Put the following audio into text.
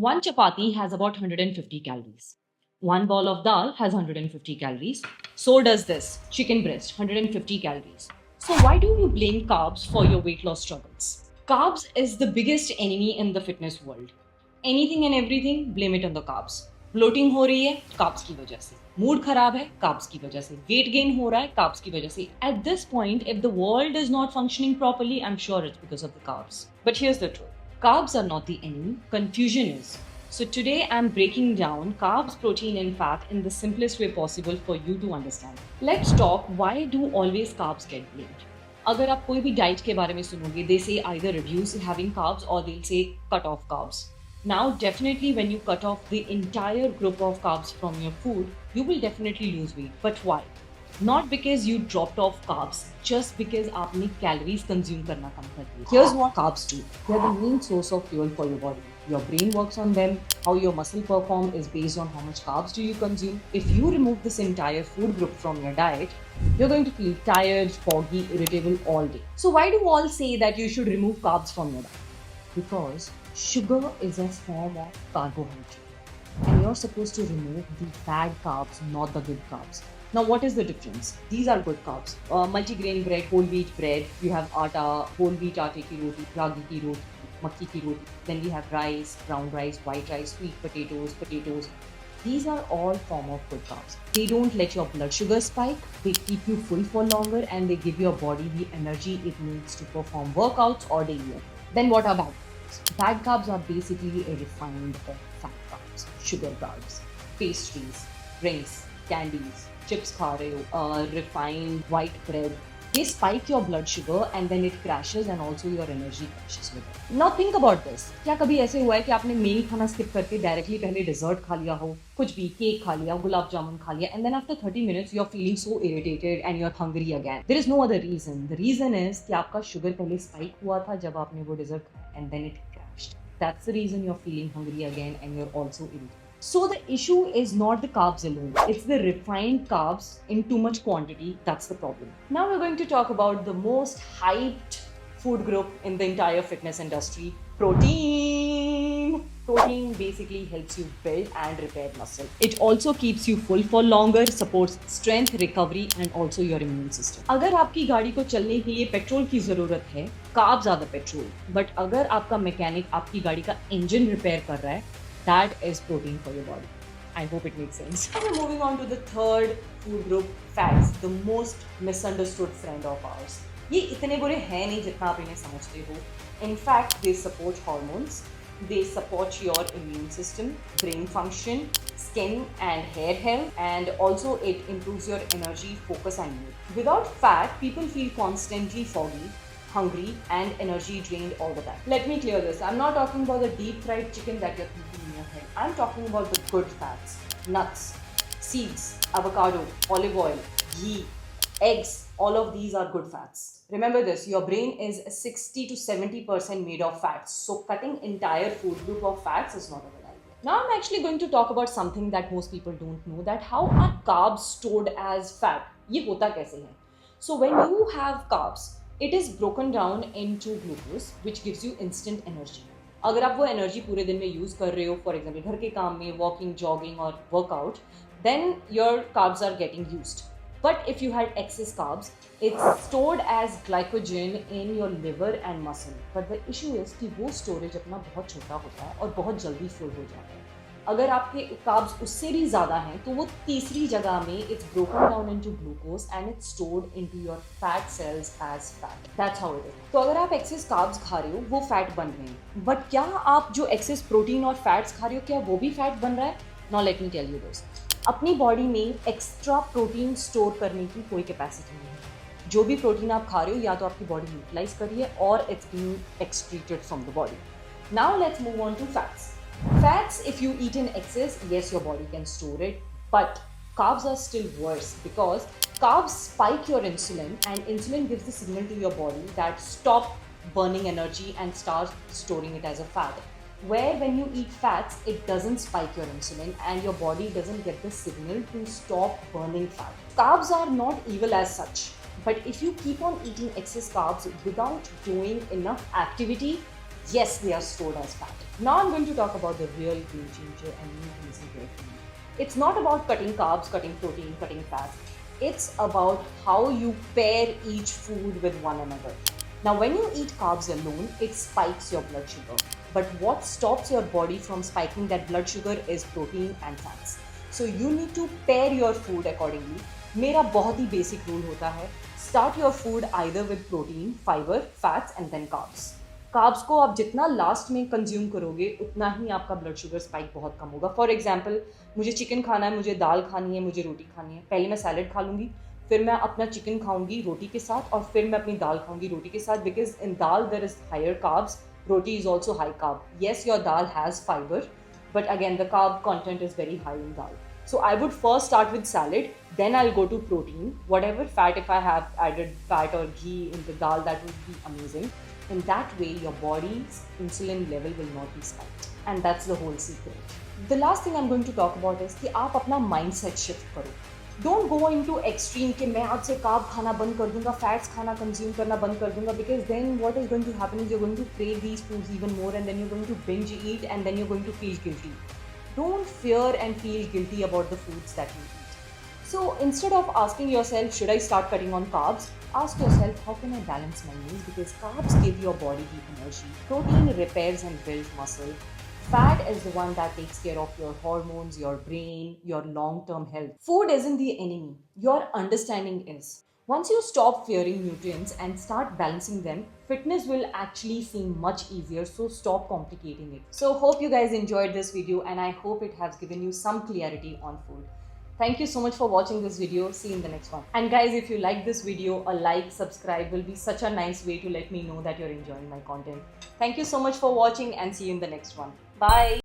One chapati has about 150 calories. One ball of dal has 150 calories. So does this chicken breast, 150 calories. So why do you blame carbs for your weight loss struggles? Carbs is the biggest enemy in the fitness world. Anything and everything, blame it on the carbs. Bloating हो रही है carbs की वजह से, mood खराब है carbs की वजह से, वेट गेन हो रहा है कार्ब्स की वजह से. At this point if the world is not functioning properly, I am sure it's because of the carbs. But here's the truth, carbs are not the enemy, confusion is. So today I'm breaking down carbs, protein and fat in the simplest way possible for you to understand. Let's talk why do always carbs get blamed. अगर आप कोई भी diet के बारे में सुनोगे, they say either reduce having carbs or they'll say cut off carbs. Now definitely when you cut off the entire group of carbs from your food, you will definitely lose weight. But why? Not because you dropped off carbs, just because आपने calories consume करना कम कर दिया. Here's what carbs do. They are the main source of fuel for your body. Your brain works on them. How your muscle perform is based on how much carbs do you consume. If you remove this entire food group from your diet, you're going to feel tired, foggy, irritable all day. So why do all say that you should remove carbs from your diet? Because sugar is a form of carbohydrate. And you're supposed to remove the bad carbs, not the good carbs. Now, what is the difference? These are good carbs. Multigrain bread, whole wheat bread. You have atta, whole wheat aate ki roti, ragi ki roti, makki ki roti. Then we have rice, brown rice, white rice, sweet potatoes. These are all form of good carbs. They don't let your blood sugar spike. They keep you full for longer and they give your body the energy it needs to perform workouts or daily work. Then what are bad carbs? Bad carbs are basically a refined or fat carbs, sugar carbs, pastries, drinks, candies, chips खा रहे हो, refined white bread. They spike your blood sugar and then it crashes and also your energy crashes with it. Now think about this. क्या कभी ऐसे हुआ है कि आपने मेन खाना स्किप करके डायरेक्टली पहले डिजर्ट खा लिया हो, कुछ भी केक खा लिया, गुलाब जामुन खा लिया, and then after 30 minutes you're feeling so irritated and you're hungry again. There is no other reason. The reason is कि आपका शुगर पहले स्पाइक हुआ था जब आपने वो डिजर्ट खाया and then it crashed. That's the reason you're feeling hungry again and you're also irritated. So the issue is not the carbs alone. It's the refined carbs in too much quantity. That's the problem. Now we're going to talk about the most hyped food group in the entire fitness industry, protein. Protein basically helps you build and repair muscle. It also keeps you full for longer, supports strength, recovery and also your immune system. अगर आपकी गाड़ी को चलने के लिए petrol की जरूरत है, carbs are the petrol. But अगर आपका मैकेनिक आपकी गाड़ी का इंजन रिपेयर कर रहा है, that is protein for your body. I hope it makes sense. Now we're moving on to the third food group, fats, the most misunderstood friend of ours. ये इतने बुरे हैं नहीं जितना आप इन्हें समझते हो. In fact, they support hormones, they support your immune system, brain function, skin and hair health, and also it improves your energy, focus and mood. Without fat, people feel constantly foggy, hungry and energy drained all the time. Let me clear this. I'm not talking about the deep fried chicken that you're thinking in your head. I'm talking about the good fats. Nuts, seeds, avocado, olive oil, ghee, eggs, all of these are good fats. Remember this, your brain is 60 to 70% made of fats. So cutting entire food group of fats is not a good idea. Now I'm actually going to talk about something that most people don't know, that how are carbs stored as fat? ये होता कैसे है? So when you have carbs, it is broken down into glucose which gives you instant energy. अगर आप वो energy पूरे दिन में यूज कर रहे हो, फॉर एग्जाम्पल घर के काम में, वॉकिंग, जॉगिंग और workout, then your carbs are getting used. But if you had excess carbs, it's stored as glycogen in your liver and muscle. But the issue is कि वो storage अपना बहुत छोटा होता है और बहुत जल्दी full हो जाता है. अगर आपके carbs उससे भी ज़्यादा हैं तो वो तीसरी जगह में it's broken down into glucose and it's stored into your fat cells as fat. That's how it is. तो अगर आप excess carbs खा रहे हो वो fat बन रहे हैं. But क्या आप जो excess protein और fats खा रहे हो क्या वो भी fat बन रहा है? Now let me tell you this. अपनी बॉडी में एक्स्ट्रा प्रोटीन स्टोर करने की कोई कैपेसिटी नहीं है. जो भी प्रोटीन आप खा रहे हो या तो आपकी बॉडी यूटिलाइज कर रही है और it's being excreted from the body. Now let's move on to fats. Fats, if you eat in excess, yes, your body can store it, but carbs are still worse because carbs spike your insulin and insulin gives the signal to your body that stop burning energy and start storing it as a fat. Where when you eat fats, it doesn't spike your insulin and your body doesn't get the signal to stop burning fat. Carbs are not evil as such, but if you keep on eating excess carbs without doing enough activity, Yes, they are stored as fat. Now I'm going to talk about the real game changer and new things in your food. It's not about cutting carbs, cutting protein, cutting fats. It's about how you pair each food with one another. Now, when you eat carbs alone, it spikes your blood sugar. But what stops your body from spiking that blood sugar is protein and fats. So you need to pair your food accordingly. मेरा बहुत ही basic rule होता है, start your food either with protein, fiber, fats and then carbs. Carbs को आप जितना last में consume करोगे उतना ही आपका ब्लड शुगर स्पाइक बहुत कम होगा. फॉर एग्जाम्पल, मुझे चिकन खाना है, मुझे दाल खानी है, मुझे रोटी खानी है. पहले मैं सैलड खा लूँगी, फिर मैं अपना चिकन खाऊंगी रोटी के साथ और फिर मैं अपनी दाल खाऊंगी रोटी के साथ. Because in dal there is higher carbs, roti is also high carb. Yes, your dal has fiber, but again, the carb content is very high in dal. So I would first start with salad, then I'll go to protein. Whatever fat, if I have added fat or ghee in the dal, that would be amazing. In that way, your body's insulin level will not be spiked. And that's the whole secret. The last thing I'm going to talk about is कि आप अपना mindset shift करो. Don't go into extreme कि मैं आज से carb खाना बंद कर दूंगा, फैट्स खाना कंज्यूम करना बंद कर दूंगा. Because then what is going to happen is you going to crave these foods even more and then you going to binge eat and then you going to feel guilty. Don't fear and feel guilty about the foods that you eat. So instead of asking yourself, should I start cutting on carbs? Ask yourself, how can I balance my meals? Because carbs give your body the energy. Protein repairs and builds muscle. Fat is the one that takes care of your hormones, your brain, your long-term health. Food isn't the enemy. Your understanding is. Once you stop fearing nutrients and start balancing them, fitness will actually seem much easier, so stop complicating it. So hope you guys enjoyed this video and I hope it has given you some clarity on food. Thank you so much for watching this video. See you in the next one. And guys, if you like this video, a like, subscribe will be such a nice way to let me know that you're enjoying my content. Thank you so much for watching and see you in the next one. Bye.